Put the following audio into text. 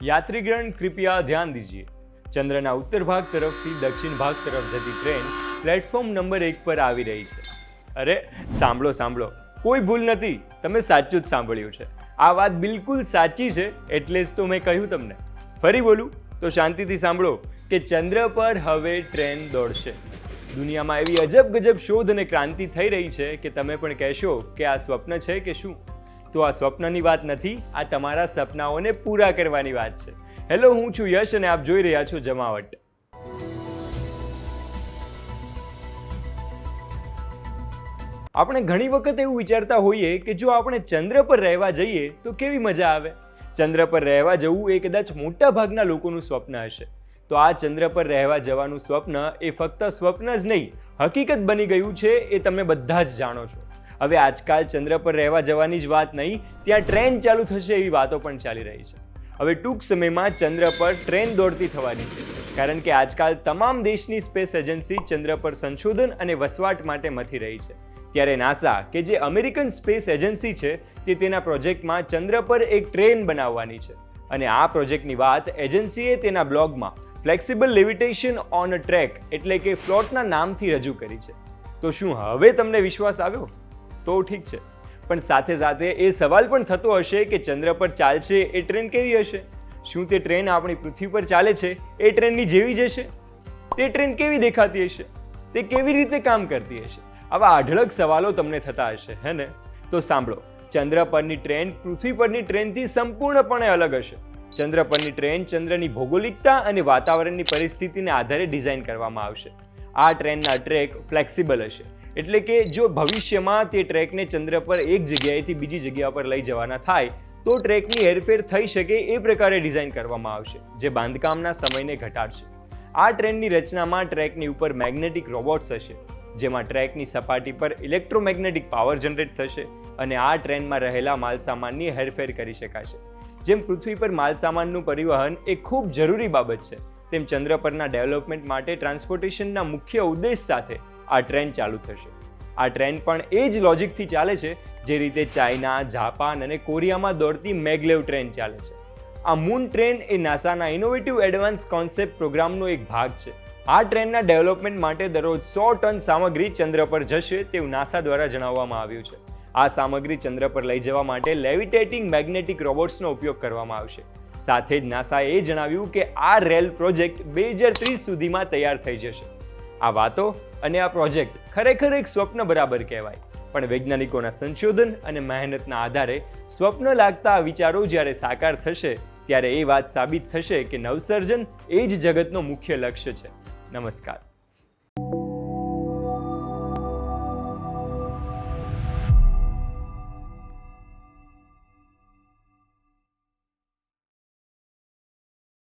यात्रीगण कृपया ध्यान दीजिए। ચંદ્રના ઉત્તર ભાગ તરફથી દક્ષિણ ભાગ તરફ જતી ટ્રેન પ્લેટફોર્મ નંબર 1 પર આવી રહી છે। અરે સાંભળો, કોઈ ભૂલ નથી, તમે સાચું જ સાંભળ્યું છે। આ વાત બિલકુલ સાચી છે, એટલે જ તો મેં કહ્યું તમને। ફરી બોલું તો શાંતિથી સાંભળો કે ચંદ્ર પર હવે ટ્રેન દોડશે। દુનિયામાં એવી અજબ ગજબ શોધ અને ક્રાંતિ થઈ રહી છે કે તમે પણ કહેશો કે આ સ્વપ્ન છે કે શું? તો આ સ્વપ્નની વાત નથી, આ તમારા સપનાઓને પૂરા કરવાની વાત છે। હેલો, હું છું યશ અને આપ જોઈ રહ્યા છો જમાવટ। આપણે ઘણી વખત એવું વિચારતા હોઈએ કે જો આપણે ચંદ્ર પર રહેવા જઈએ તો કેવી મજા આવે। ચંદ્ર પર રહેવા જવું એ કદાચ મોટા ભાગના લોકોનું સ્વપ્ન હશે। તો આ ચંદ્ર પર રહેવા જવાનું સ્વપ્ન એ ફક્ત સ્વપ્ન જ નહીં, હકીકત બની ગયું છે, એ તમે બધા જ જાણો છો। હવે આજકાલ ચંદ્ર પર રહેવા જવાની જ વાત નહીં, ત્યાં ટ્રેન ચાલુ થશે એવી વાતો પણ ચાલી રહી છે। હવે ટૂંક સમયમાં ચંદ્ર પર ટ્રેન દોડતી થવાની છે, કારણ કે આજકાલ તમામ દેશની સ્પેસ એજન્સી ચંદ્ર પર સંશોધન અને વસવાટ માટે મથી રહી છે। ત્યારે નાસા, કે જે અમેરિકન સ્પેસ એજન્સી છે, તે તેના પ્રોજેક્ટમાં ચંદ્ર પર એક ટ્રેન બનાવવાની છે। અને આ પ્રોજેક્ટની વાત એજન્સીએ તેના બ્લોગમાં ફ્લેક્સિબલ લેવિટેશન ઓન અ ટ્રેક એટલે કે ફ્લોટના નામથી રજૂ કરી છે। તો શું હવે તમને વિશ્વાસ આવ્યો? તો ઠીક છે, પણ સાથે સાથે એ સવાલ પણ થતો હશે કે ચંદ્ર પર ચાલશે એ ટ્રેન કેવી હશે? શું તે ટ્રેન આપણી પૃથ્વી પર ચાલે છે એ ટ્રેનની જેવી જ હશે? તે ટ્રેન કેવી દેખાતી હશે? તે કેવી રીતે કામ કરતી હશે? આવા અઢળક સવાલો તમને થતા હશે, હે ને? તો સાંભળો, ચંદ્ર પરની ટ્રેન પૃથ્વી પરની ટ્રેનથી સંપૂર્ણપણે અલગ હશે। ચંદ્ર પરની ટ્રેન ચંદ્રની ભૌગોલિકતા અને વાતાવરણની પરિસ્થિતિને આધારે ડિઝાઇન કરવામાં આવશે। આ ટ્રેનના ટ્રેક ફ્લેક્સિબલ હશે, એટલે કે જો ભવિષ્યમાં તે ટ્રેકને ચંદ્ર પર એક જગ્યાએથી બીજી જગ્યા પર લઈ જવાના થાય તો ટ્રેકની હેરફેર થઈ શકે એ પ્રકારે ડિઝાઇન કરવામાં આવશે, જે બાંધકામના સમયને ઘટાડશે। આ ટ્રેનની રચનામાં ટ્રેકની ઉપર મેગ્નેટિક રોબોટ્સ હશે, જેમાં ટ્રેકની સપાટી પર ઇલેક્ટ્રોમેગ્નેટિક પાવર જનરેટ થશે અને આ ટ્રેનમાં રહેલા માલસામાનની હેરફેર કરી શકાશે। જેમ પૃથ્વી પર માલસામાનનું પરિવહન એ ખૂબ જરૂરી બાબત છે, તેમ ચંદ્ર પરના ડેવલપમેન્ટ માટે ટ્રાન્સપોર્ટેશનના મુખ્ય ઉદ્દેશ સાથે આ ટ્રેન ચાલુ થશે। આ ટ્રેન પણ એ જ લોજિકથી ચાલે છે જે રીતે ચાઇના, જાપાન અને કોરિયામાં દોડતી મેગ્લેવ ટ્રેન ચાલે છે। આ મૂન ટ્રેન એ નાસાના ઇનોવેટિવ એડવાન્સ કોન્સેપ્ટ પ્રોગ્રામનો એક ભાગ છે। આ ટ્રેનના ડેવલપમેન્ટ માટે દરરોજ 100 ટન સામગ્રી ચંદ્ર પર જશે તેવું નાસા દ્વારા જણાવવામાં આવ્યું છે। આ સામગ્રી ચંદ્ર પર લઈ જવા માટે લેવિટેટિંગ મેગ્નેટિક રોબોટ્સનો ઉપયોગ કરવામાં આવશે। સાથે જ નાસાએ જણાવ્યું કે આ રેલ પ્રોજેક્ટ 2030 સુધીમાં તૈયાર થઈ જશે। આ વાતો અને આ પ્રોજેક્ટ ખરેખર એક સ્વપ્ન બરાબર કહેવાય, પણ વૈજ્ઞાનિકોના સંશોધન અને મહેનતના આધારે સ્વપ્ન લાગતા આ વિચારો જ્યારે સાકાર થશે ત્યારે એ વાત સાબિત થશે કે નવસર્જન એ જ જગતનો મુખ્ય લક્ષ્ય છે। નમસ્કાર।